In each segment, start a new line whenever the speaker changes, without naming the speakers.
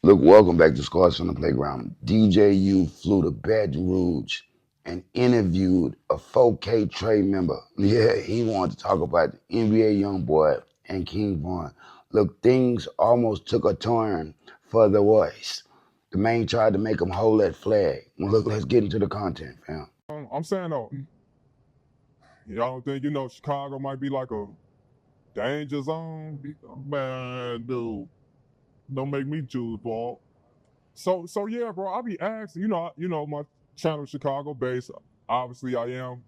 Look, welcome back to Scars from the Playground. DJU flew to Baton Rouge and interviewed a 4K trade member. Yeah, he wanted to talk about the NBA YoungBoy and kingvon. Look, things almost took a turn for the worse. The man tried to make him hold that flag. Well, look, let's get into the content, fam.
I'm saying though, y'all don't think, Chicago might be like a danger zone?
Man, dude, don't make me choose, Paul.
So yeah, bro, I be asking, my channel Chicago based. Obviously I am,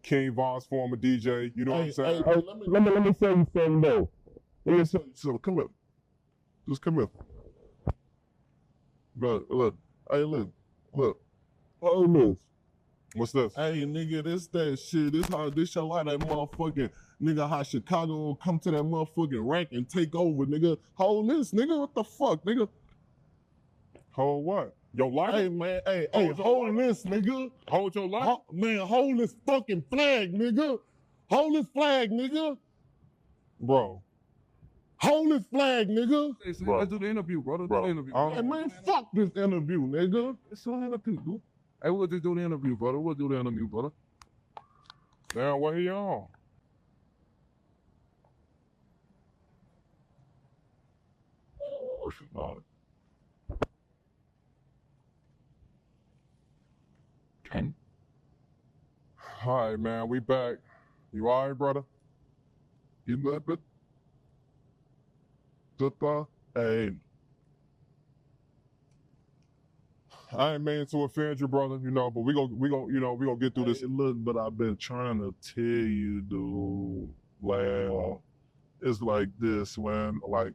King Von's former DJ, you know what I'm saying?
Hey, let me say you something though. Let me say you something. Come here. Just come here. Bro, look. Hey, look. Oh, this.
What's this?
Hey, nigga, this that shit. This show how that motherfucking nigga, how Chicago come to that motherfucking rank and take over, nigga. Hold this, nigga. What the fuck, nigga?
Hold what? Your life?
Hey, man. Hey,
Hold
this, nigga.
Hold your life?
Man, hold this fucking flag, nigga. Hold this flag, nigga.
Bro.
Hold this flag, nigga.
Hey, so let's do the interview, bro. Let's do the interview.
Hey, man, fuck this interview, nigga.
It's an interview, dude. Hey, we'll just do the interview, brother. We'll do the interview, brother.
Damn, what he on? All right, man, we back. You all right, brother?
You love it? Hey.
I ain't mean to offend you, brother, but we gonna get through this.
Hey, look, but I've been trying to tell you, dude. Well, it's like this, man. Like,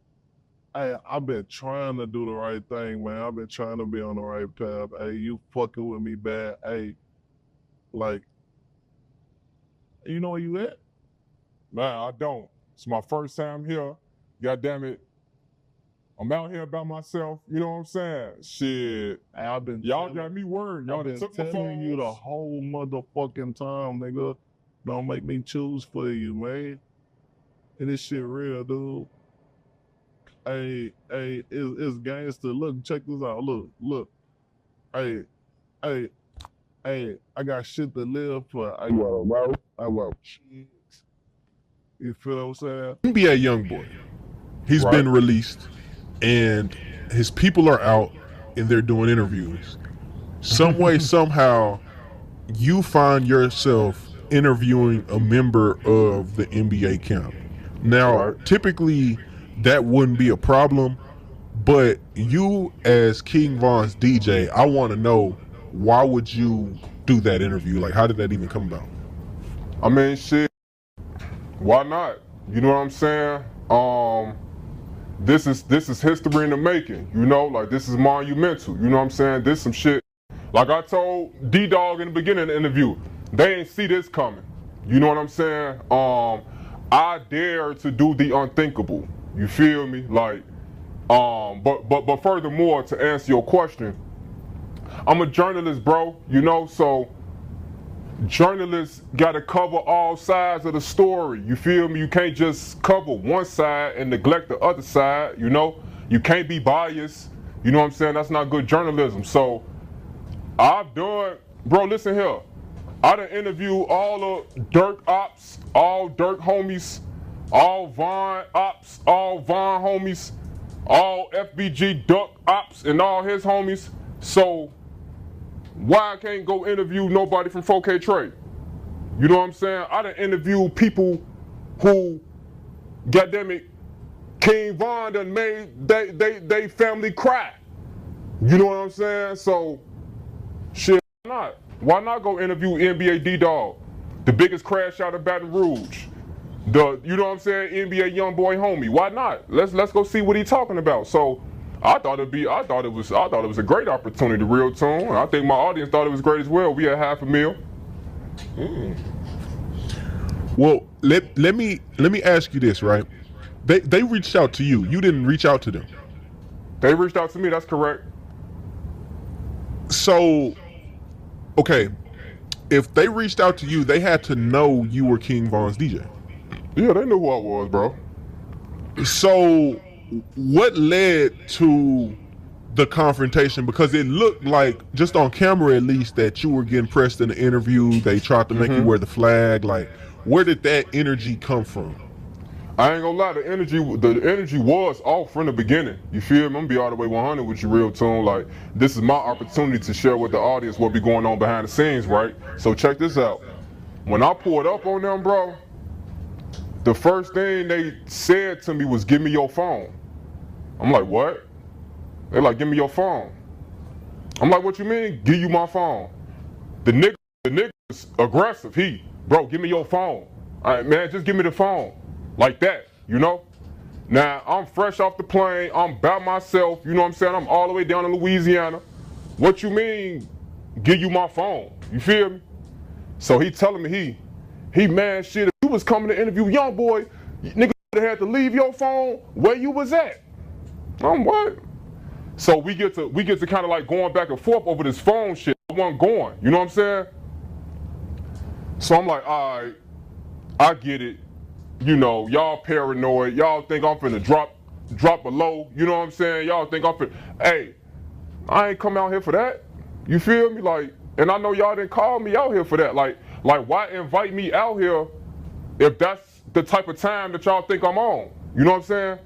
I've been trying to do the right thing, man. I've been trying to be on the right path. Hey, you fucking with me bad. Hey, like, you know where you at?
Nah, I don't. It's my first time here. God damn it. I'm out here by myself. You know what I'm saying? Shit.
Hey, I've been
y'all got me worried. Y'all
been
took my phone.
telling you the whole motherfucking time, nigga. Don't make me choose for you, man. And this shit real, dude. Hey, it's gangster. Look, check this out. Look. Hey, I got shit to live for. I will. You feel what I'm saying?
NBA YoungBoy. He's been released, and his people are out, and they're doing interviews. Some way, somehow, you find yourself interviewing a member of the NBA camp. Now, typically, that wouldn't be a problem, but you as kingvon's DJ, I want to know, why would you do that interview? Like, how did that even come about?
I mean, shit, why not? You know what I'm saying? This is history in the making, like this is monumental, you know what I'm saying? This some shit, like I told Dawg in the beginning of the interview, they ain't see this coming, you know what I'm saying? I dare to do the unthinkable, you feel me? Like, but furthermore, to answer your question, I'm a journalist, bro, so journalists gotta cover all sides of the story, you feel me? You can't just cover one side and neglect the other side, You can't be biased, you know what I'm saying? That's not good journalism. So I've done, bro, listen here. I done interviewed all the Dirk ops, all Dirk homies, all Von ops, all Von homies, all FBG Duck ops and all his homies. So why I can't go interview nobody from 4K Trade? You know what I'm saying? I done interviewed people who, goddammit, kingvon done made they family cry. You know what I'm saying? So, shit, why not? Why not go interview NBA Dawg, the biggest crash out of Baton Rouge? You know what I'm saying? NBA YoungBoy homie. Why not? Let's go see what he talking about. So I thought it was a great opportunity, real tune. I think my audience thought it was great as well. We had $500,000.
Well, let me ask you this, right? They reached out to you. You didn't reach out to them.
They reached out to me, that's correct.
So, okay, if they reached out to you, they had to know you were kingvon's DJ.
Yeah, they knew who I was, bro.
So, what led to the confrontation? Because it looked like, just on camera at least, that you were getting pressed in the interview. They tried to make you wear the flag. Like, where did that energy come from?
I ain't gonna lie, the energy was off from the beginning. You feel me? I'm gonna be all the way 100 with you, real tune. Like, this is my opportunity to share with the audience what be going on behind the scenes, right? So check this out. When I pulled up on them, bro, the first thing they said to me was, "Give me your phone." I'm like, "What?" They're like, "Give me your phone." I'm like, "What you mean, give you my phone?" The nigga is aggressive. Bro, give me your phone. All right, man, just give me the phone. Like that, you know? Now, I'm fresh off the plane. I'm by myself, you know what I'm saying? I'm all the way down in Louisiana. What you mean, give you my phone? You feel me? So he telling me he man, shit, if you was coming to interview YoungBoy, nigga would have had to leave your phone where you was at. I'm what? So we get to kind of like going back and forth over this phone shit. I wasn't going, you know what I'm saying? So I'm like, all right, I get it. You know, y'all paranoid. Y'all think I'm finna drop below. You know what I'm saying? Y'all think I'm finna, hey, I ain't come out here for that. You feel me? Like, and I know y'all didn't call me out here for that. Like why invite me out here if that's the type of time that y'all think I'm on? You know what I'm saying?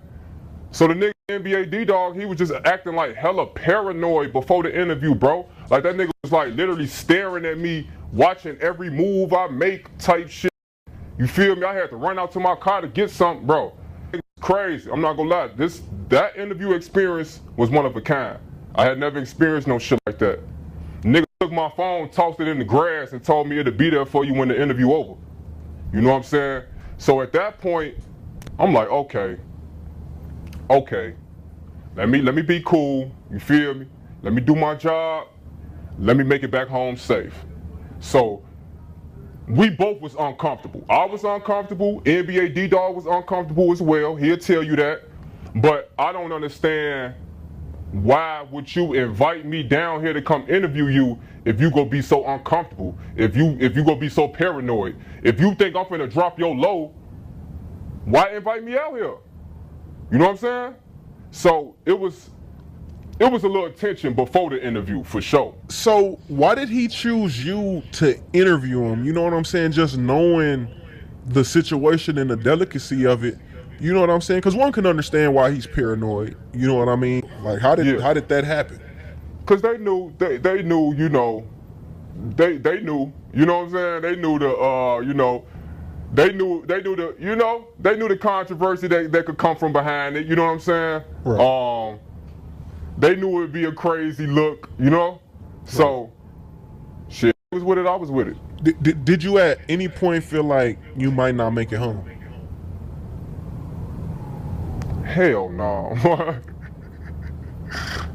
So the nigga NBA Dawg, he was just acting like hella paranoid before the interview, bro. Like that nigga was like literally staring at me, watching every move I make type shit. You feel me? I had to run out to my car to get something, bro. It's crazy. I'm not gonna lie. That interview experience was one of a kind. I had never experienced no shit like that. Nigga took my phone, tossed it in the grass, and told me it'd be there for you when the interview over. You know what I'm saying? So at that point, I'm like, okay. Let me be cool. You feel me? Let me do my job. Let me make it back home safe. So we both was uncomfortable. I was uncomfortable. NBA Dawg was uncomfortable as well. He'll tell you that. But I don't understand, why would you invite me down here to come interview you if you gonna be so uncomfortable? If you gonna be so paranoid? If you think I'm finna drop your low, why invite me out here? You know what I'm saying? So it was a little tension before the interview, for sure.
So why did he choose you to interview him? You know what I'm saying? Just knowing the situation and the delicacy of it. You know what I'm saying? Because one can understand why he's paranoid. You know what I mean? Like, how did that happen?
Because they knew, you know, they knew, you know what I'm saying? They knew the, you know, they knew the controversy that could come from behind it. You know what I'm saying?
Right.
They knew it would be a crazy look, you know? So, shit, I was with it, I was with it.
Did you at any point feel like you might not make it home?
Hell no.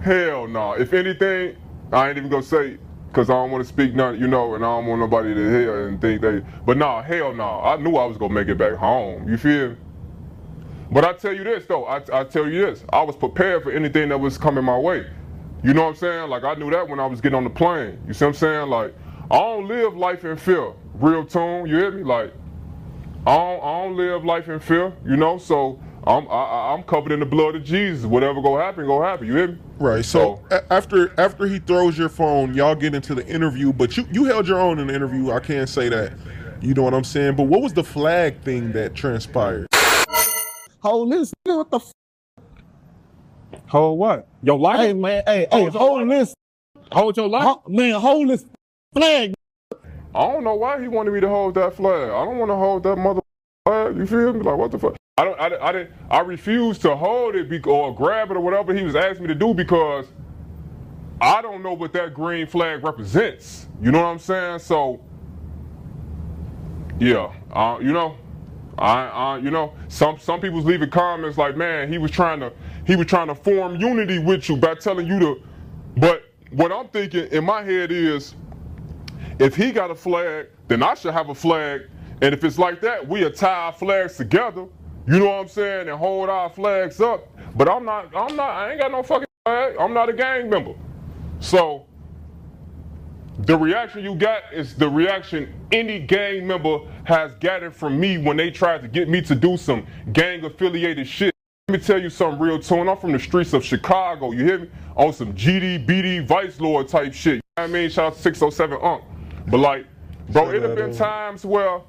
Hell no. If anything, I ain't even gonna say, because I don't want to speak nothing, you know, and I don't want nobody to hear and think but nah, hell no. I knew I was gonna make it back home, you feel me? But I tell you this though, I tell you this, I was prepared for anything that was coming my way. You know what I'm saying? Like, I knew that when I was getting on the plane. You see what I'm saying? Like, I don't live life in fear. Real tune, you hear me? Like, I don't live life in fear, you know? So I'm covered in the blood of Jesus. Whatever go happen, you hear me?
Right. So after he throws your phone, y'all get into the interview, but you held your own in the interview. I can't say that. You know what I'm saying? But what was the flag thing that transpired?
Hold this, what the f?
Hold what? Your life?
Hey man, hold this.
Hold your life?
Man, hold this flag.
I don't know why he wanted me to hold that flag. I don't want to hold that mother flag. You feel me? Like, what the fuck? I refused to hold it or grab it or whatever he was asking me to do, because I don't know what that green flag represents. You know what I'm saying? So, yeah, you know. You know, some people's leaving comments like, man, he was trying to form unity with you by telling you to. But what I'm thinking in my head is, if he got a flag, then I should have a flag. And if it's like that, we'll tie our flags together. You know what I'm saying? And hold our flags up. But I ain't got no fucking flag. I'm not a gang member. So the reaction you got is the reaction any gang member has gathered from me when they tried to get me to do some gang affiliated shit. Let me tell you something real tune. I'm from the streets of Chicago, you hear me? On some GD, BD, Vice Lord type shit. You know what I mean? Shout out to 607 Unk. But like, bro, it have been times where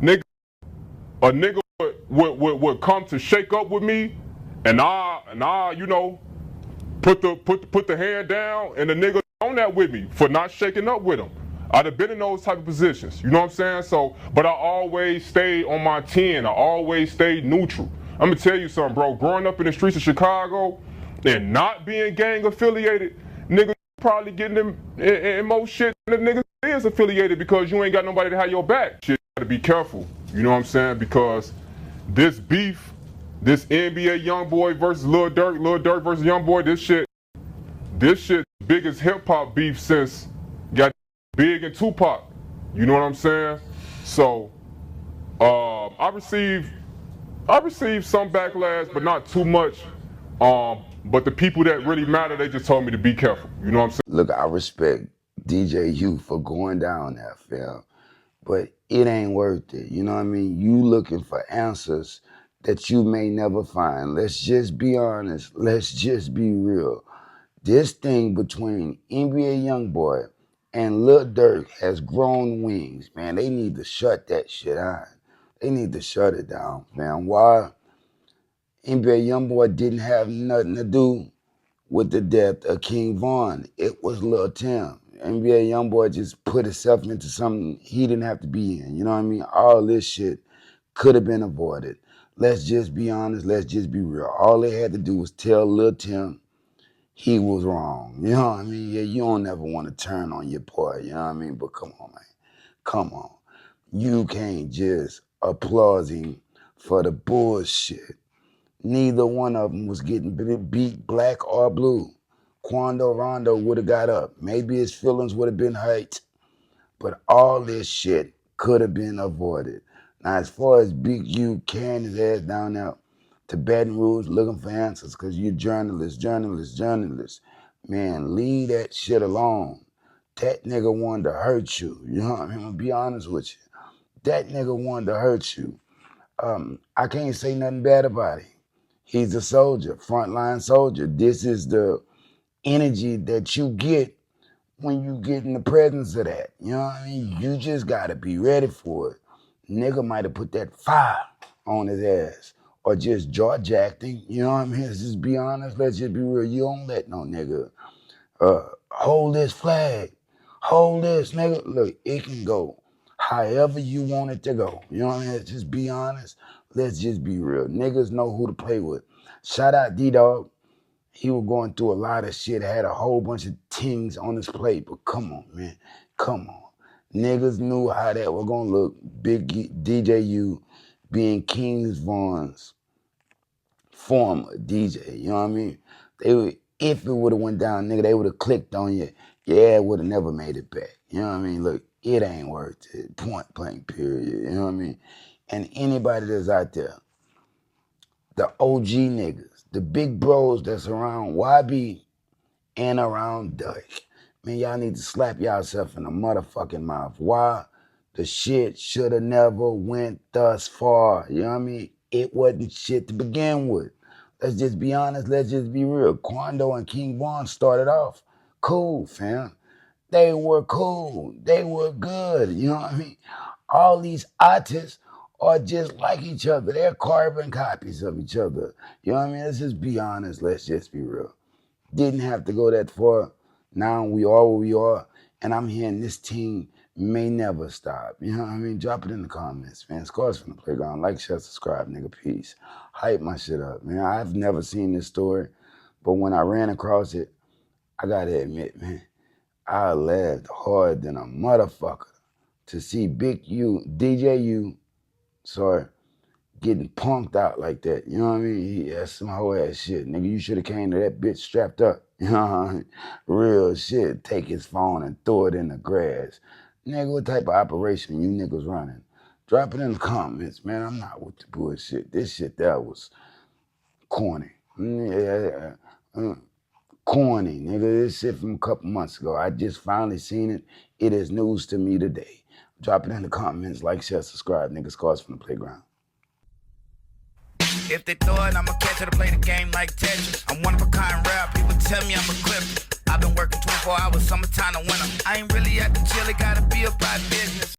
a nigga would come to shake up with me, and I, you know, put the hand down, and the nigga on that with me for not shaking up with him. I'd have been in those type of positions, you know what I'm saying? So, but I always stayed on my 10. I always stayed neutral. I'm gonna tell you something, bro. Growing up in the streets of Chicago and not being gang affiliated, nigga probably getting them in more shit than the nigga is affiliated because you ain't got nobody to have your back. Shit, gotta be careful, you know what I'm saying? Because this beef, this NBA YoungBoy versus Lil Durk versus YoungBoy, this shit biggest hip hop beef since got Big and Tupac. You know what I'm saying? So I received some backlash, but not too much. But the people that really matter, they just told me to be careful. You know what I'm saying?
Look, I respect DJU for going down there, fam, but it ain't worth it. You know what I mean? You looking for answers that you may never find. Let's just be honest. Let's just be real. This thing between NBA YoungBoy and Lil Durk has grown wings, man. They need to shut that shit down. They need to shut it down, man. Why? NBA YoungBoy didn't have nothing to do with the death of Kingvon. It was Lil Tim. NBA YoungBoy just put himself into something he didn't have to be in. You know what I mean? All this shit could have been avoided. Let's just be honest. Let's just be real. All they had to do was tell Lil Tim he was wrong. You know what I mean? Yeah, you don't ever want to turn on your boy. You know what I mean? But come on, man. Come on. You can't just applaud him for the bullshit. Neither one of them was getting beat black or blue. Quando Rondo would have got up. Maybe his feelings would have been hurt. But all this shit could have been avoided. Now, as far as Big U carrying his ass down there to Baton Rouge looking for answers, because you're journalists. Man, leave that shit alone. That nigga wanted to hurt you. You know what I mean? I'm gonna be honest with you. That nigga wanted to hurt you. I can't say nothing bad about it. He's a soldier, frontline soldier. This is the energy that you get when you get in the presence of that. You know what I mean? You just gotta be ready for it. Nigga might have put that fire on his ass or just jaw jacked him. You know what I mean? Let's just be honest. Let's just be real. You don't let no nigga hold this flag. Hold this, nigga. Look, it can go however you want it to go. You know what I mean? Let's just be honest. Let's just be real. Niggas know who to play with. Shout out D-Dawg. He was going through a lot of shit, had a whole bunch of things on his plate, but come on, man. Come on. Niggas knew how that was gonna look. Big DJU being Kingvon's former DJ, you know what I mean? They would, if it would have went down, nigga, they would have clicked on you. Yeah, would have never made it back. You know what I mean? Look, it ain't worth it. Point blank, period. You know what I mean? And anybody that's out there, the OG niggas, the big bros that's around YB and around Dawg, man, y'all need to slap yourself in the motherfucking mouth. Why? The shit should have never went thus far. You know what I mean? It wasn't shit to begin with. Let's just be honest. Let's just be real. Quando and Kingvon started off cool, fam. They were cool. They were good. You know what I mean? All these artists are just like each other. They're carbon copies of each other. You know what I mean? Let's just be honest. Let's just be real. Didn't have to go that far. Now we are where we are. And I'm hearing this team may never stop. You know what I mean? Drop it in the comments, man. Scores from the playground. Like, share, subscribe, nigga. Peace. Hype my shit up, man. I've never seen this story, but when I ran across it, I gotta admit, man, I laughed hard than a motherfucker to see Big U, DJU, getting punked out like that. You know what I mean? That's some whole ass shit. Nigga, you should have came to that bitch strapped up. You know what I mean? Real shit. Take his phone and throw it in the grass. Nigga, what type of operation you niggas running? Drop it in the comments, man. I'm not with the bullshit. This shit that was corny. Corny, nigga. This shit from a couple months ago. I just finally seen it. It is news to me today. Drop it in the comments. Like, share, subscribe. Niggas, Scars from the playground.
If they throw it, I'ma catch it to play the game like Tetris. I'm one of a kind rap, people tell me I'm a clip. I've been working 24 hours, summertime to winter. I ain't really at the chill, it gotta be about business.